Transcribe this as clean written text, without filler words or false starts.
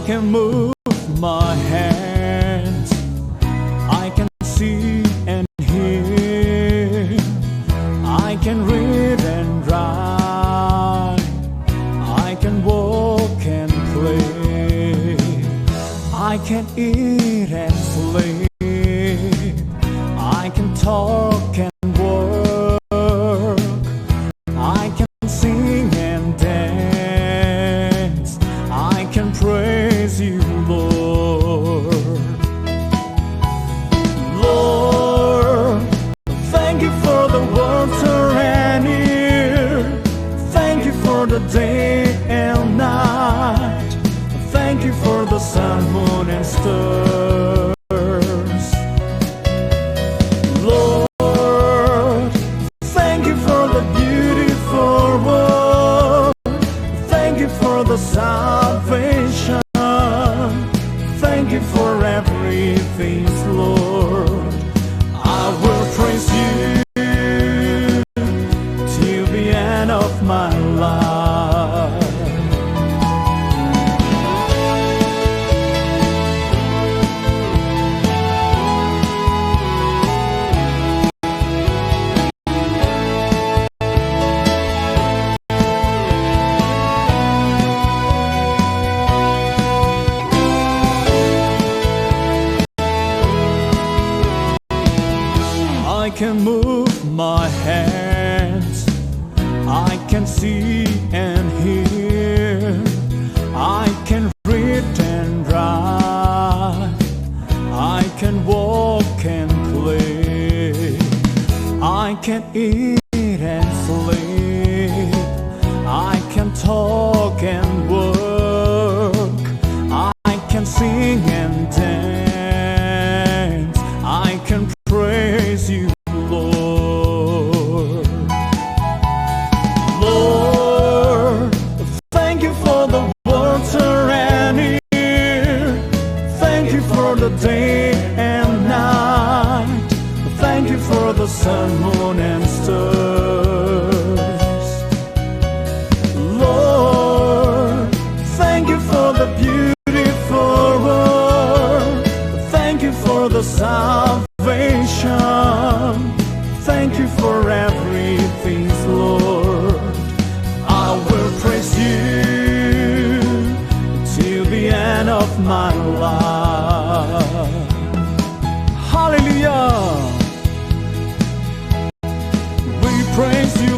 can move my hands, I can see and hear, I can read and write, I can walk and play, I can eat and sleep, I can talk and work, I can sing and dance, I can praise you, Lord. Lord, thank you for the water and air, thank you for the day and night, thank you for the sun, moon and stars. Lord, thank you for the beautiful world, thank you for the salvation, thank you for everything, Lord. I will praise you till the end of my life. I can move my hands, I can see and hear, I can read and write, I can walk and play, I can eat and sleep, I can talk and work, I can sing and dance, I can praise you, Lord. Lord, thank you for the water and air, thank you for the day and night, thank you for the sun, moon and stars. Lord, thank you for the beautiful world, thank you for the salvation, thank you for everything, Lord. I will praise you till the end of my life. Hallelujah. We praise you,